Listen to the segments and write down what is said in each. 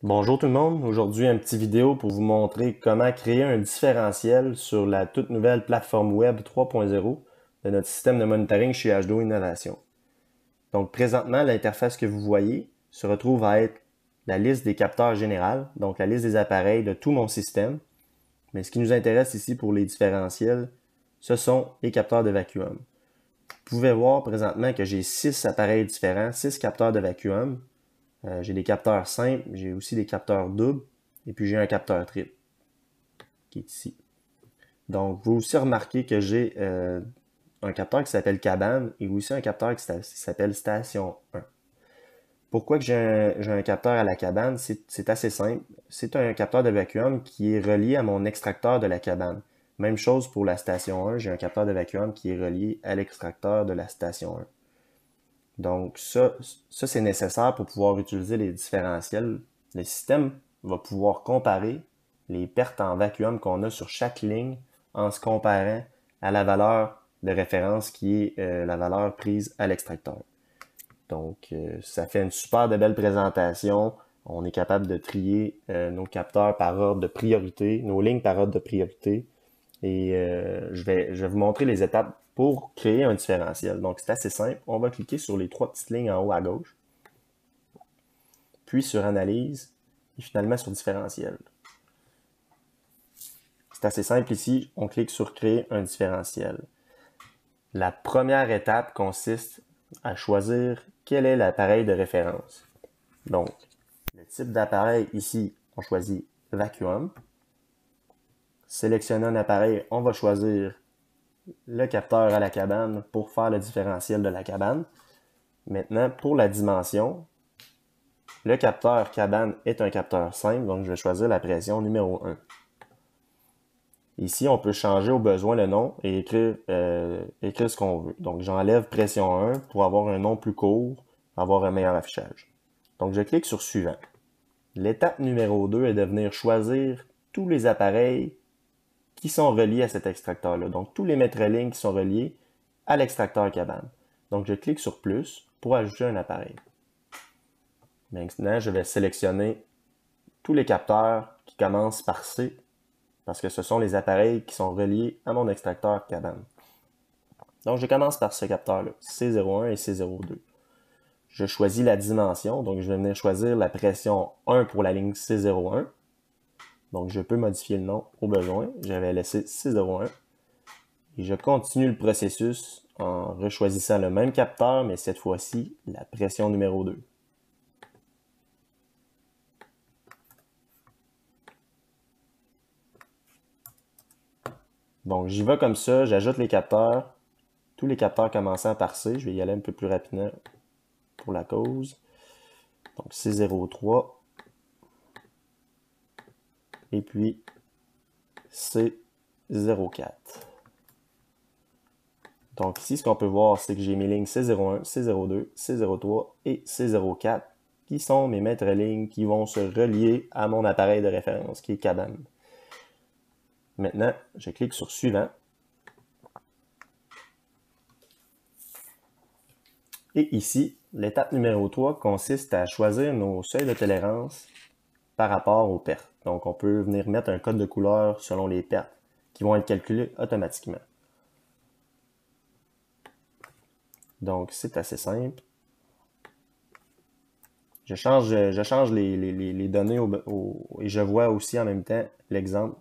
Bonjour tout le monde, aujourd'hui une petite vidéo pour vous montrer comment créer un différentiel sur la toute nouvelle plateforme web 3.0 de notre système de monitoring chez H2O Innovation. Donc présentement, l'interface que vous voyez se retrouve à être la liste des capteurs générales, donc la liste des appareils de tout mon système. Mais ce qui nous intéresse ici pour les différentiels, ce sont les capteurs de vacuum. Vous pouvez voir présentement que j'ai 6 appareils différents, 6 capteurs de vacuum. J'ai des capteurs simples, j'ai aussi des capteurs doubles, et puis j'ai un capteur triple qui est ici. Donc, vous aussi remarquez que j'ai un capteur qui s'appelle cabane et aussi un capteur qui s'appelle station 1. Pourquoi que j'ai un capteur à la cabane? C'est assez simple. C'est un capteur de vacuum qui est relié à mon extracteur de la cabane. Même chose pour la station 1, j'ai un capteur de vacuum qui est relié à l'extracteur de la station 1. Donc ça c'est nécessaire pour pouvoir utiliser les différentiels. Le système va pouvoir comparer les pertes en vacuum qu'on a sur chaque ligne en se comparant à la valeur de référence qui est la valeur prise à l'extracteur. Donc ça fait une super de belle présentation. On est capable de trier nos capteurs par ordre de priorité, nos lignes par ordre de priorité. Et je vais vous montrer les étapes pour créer un différentiel. Donc, c'est assez simple. On va cliquer sur les 3 petites lignes en haut à gauche, puis sur Analyse, et finalement sur Différentiel. C'est assez simple ici. On clique sur Créer un différentiel. La première étape consiste à choisir quel est l'appareil de référence. Donc, le type d'appareil ici, on choisit Vacuum. Sélectionner un appareil, on va choisir le capteur à la cabane pour faire le différentiel de la cabane. Maintenant, pour la dimension, le capteur cabane est un capteur simple, donc je vais choisir la pression numéro 1. Ici, on peut changer au besoin le nom et écrire ce qu'on veut. Donc, j'enlève pression 1 pour avoir un nom plus court, avoir un meilleur affichage. Donc, je clique sur Suivant. L'étape numéro 2 est de venir choisir tous les appareils qui sont reliés à cet extracteur-là. Donc, tous les maîtres-lignes qui sont reliés à l'extracteur cabane. Donc, je clique sur Plus pour ajouter un appareil. Maintenant, je vais sélectionner tous les capteurs qui commencent par C parce que ce sont les appareils qui sont reliés à mon extracteur cabane. Donc, je commence par ce capteur-là, C01 et C02. Je choisis la dimension, donc je vais venir choisir la pression 1 pour la ligne C01. Donc, je peux modifier le nom au besoin. Je vais laisser C01. Et je continue le processus en rechoisissant le même capteur, mais cette fois-ci, la pression numéro 2. Donc, j'y vais comme ça, j'ajoute les capteurs, tous les capteurs commençant par C. Je vais y aller un peu plus rapidement pour la cause. Donc, C03 et puis C04. Donc ici, ce qu'on peut voir, c'est que j'ai mes lignes C01, C02, C03 et C04 qui sont mes maîtres lignes qui vont se relier à mon appareil de référence qui est cabane. Maintenant, je clique sur Suivant. Et ici, l'étape numéro 3 consiste à choisir nos seuils de tolérance par rapport aux pertes. Donc, on peut venir mettre un code de couleur selon les pertes qui vont être calculées automatiquement. Donc, c'est assez simple. Je change les données et je vois aussi en même temps l'exemple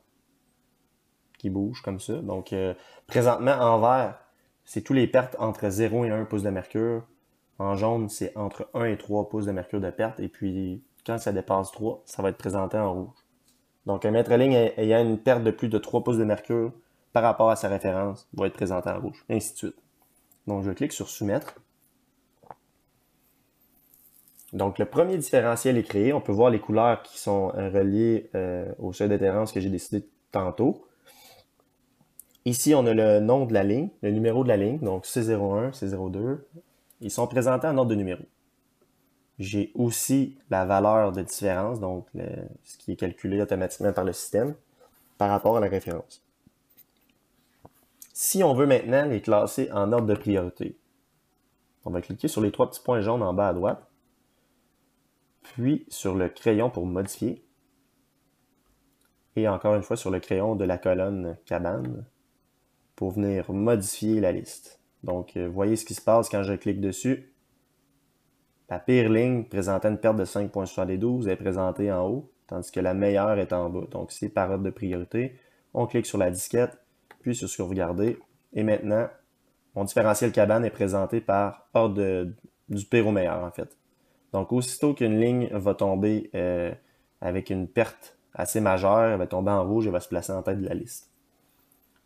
qui bouge comme ça. Donc, présentement, en vert, c'est tous les pertes entre 0 et 1 pouce de mercure. En jaune, c'est entre 1 et 3 pouces de mercure de perte. Et puis, quand ça dépasse 3, ça va être présenté en rouge. Donc, un maître ligne ayant une perte de plus de 3 pouces de mercure par rapport à sa référence va être présenté en rouge, et ainsi de suite. Donc, je clique sur Soumettre. Donc, le premier différentiel est créé. On peut voir les couleurs qui sont reliées au seuil de tolérance que j'ai décidé tantôt. Ici, on a le nom de la ligne, le numéro de la ligne, donc C01, C02. Ils sont présentés en ordre de numéro. J'ai aussi la valeur de différence, donc ce qui est calculé automatiquement par le système, par rapport à la référence. Si on veut maintenant les classer en ordre de priorité, on va cliquer sur les 3 petits points jaunes en bas à droite. puis sur le crayon pour modifier, et encore une fois sur le crayon de la colonne cabane pour venir modifier la liste. Donc, voyez ce qui se passe quand je clique dessus. La pire ligne présentant une perte de 5.72 est présentée en haut, tandis que la meilleure est en bas. Donc, c'est par ordre de priorité. On clique sur la disquette, puis sur sauvegarder. Et maintenant, mon différentiel cabane est présenté par ordre du pire au meilleur, en fait. Donc, aussitôt qu'une ligne va tomber avec une perte assez majeure, elle va tomber en rouge et va se placer en tête de la liste.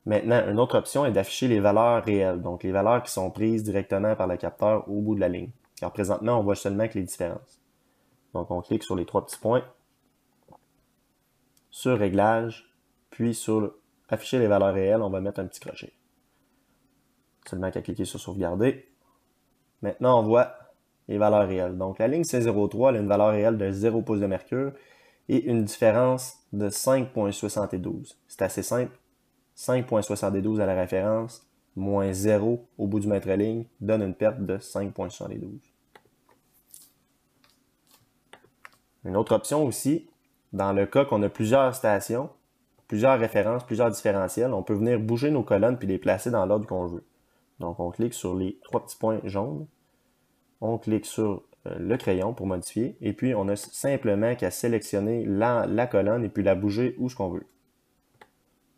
Maintenant, une autre option est d'afficher les valeurs réelles, donc les valeurs qui sont prises directement par le capteur au bout de la ligne. Car présentement, on voit seulement que les différences. Donc, on clique sur les trois petits points, sur Réglages, puis sur Afficher les valeurs réelles, on va mettre un petit crochet. Seulement qu'à cliquer sur Sauvegarder. Maintenant, on voit les valeurs réelles. Donc, la ligne C03 elle a une valeur réelle de 0 pouces de mercure et une différence de 5.72. C'est assez simple. 5.72 à la référence, moins 0 au bout du mètre ligne, donne une perte de 5.72. Une autre option aussi, dans le cas qu'on a plusieurs stations, plusieurs références, plusieurs différentiels, on peut venir bouger nos colonnes puis les placer dans l'ordre qu'on veut. Donc, on clique sur les trois petits points jaunes, on clique sur le crayon pour modifier, et puis on a simplement qu'à sélectionner la colonne et puis la bouger où ce qu'on veut.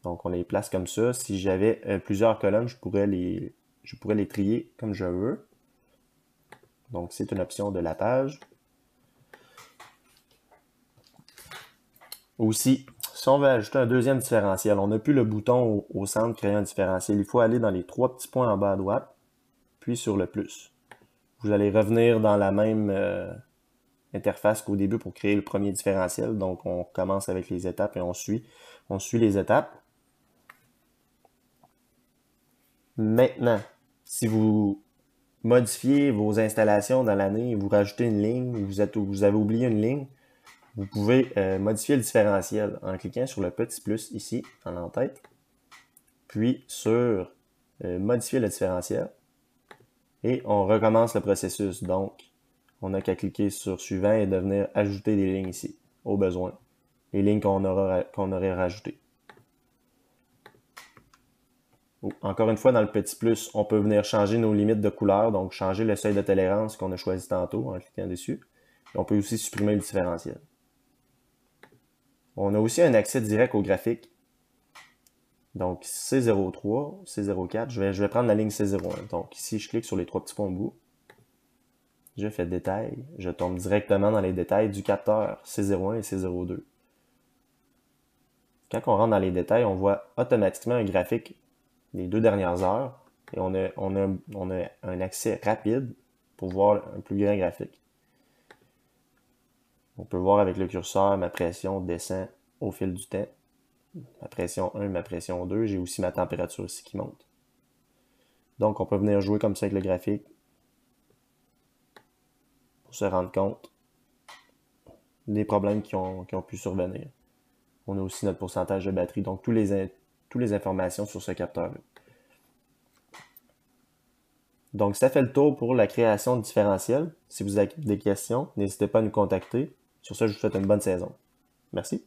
Donc, on les place comme ça. Si j'avais plusieurs colonnes, je pourrais les trier comme je veux. Donc, c'est une option de la page. Aussi, si on veut ajouter un deuxième différentiel, on n'a plus le bouton au centre créer un différentiel. Il faut aller dans les trois petits points en bas à droite, puis sur le plus. Vous allez revenir dans la même interface qu'au début pour créer le premier différentiel. Donc, on commence avec les étapes et on suit les étapes. Maintenant, si vous modifiez vos installations dans l'année, vous rajoutez une ligne, vous avez oublié une ligne, vous pouvez modifier le différentiel en cliquant sur le petit plus ici, en en-tête, puis sur modifier le différentiel, et on recommence le processus. Donc, on n'a qu'à cliquer sur suivant et de venir ajouter des lignes ici, au besoin, les lignes qu'on aurait rajoutées. Encore une fois, dans le petit plus, on peut venir changer nos limites de couleur, donc changer le seuil de tolérance qu'on a choisi tantôt en cliquant dessus. Et on peut aussi supprimer le différentiel. On a aussi un accès direct au graphique. Donc C03, C04, je vais prendre la ligne C01. Donc ici, je clique sur les trois petits points au bout. Je fais détail. Je tombe directement dans les détails du capteur C01 et C02. Quand on rentre dans les détails, on voit automatiquement un graphique des 2 dernières heures et on a un accès rapide pour voir un plus grand graphique. On peut voir avec le curseur, ma pression descend au fil du temps. Ma pression 1, ma pression 2. J'ai aussi ma température ici qui monte. Donc, on peut venir jouer comme ça avec le graphique pour se rendre compte des problèmes qui ont pu survenir. On a aussi notre pourcentage de batterie, donc toutes les informations sur ce capteur-là. Donc, ça fait le tour pour la création de différentiels. Si vous avez des questions, n'hésitez pas à nous contacter. Sur ce, je vous souhaite une bonne saison. Merci.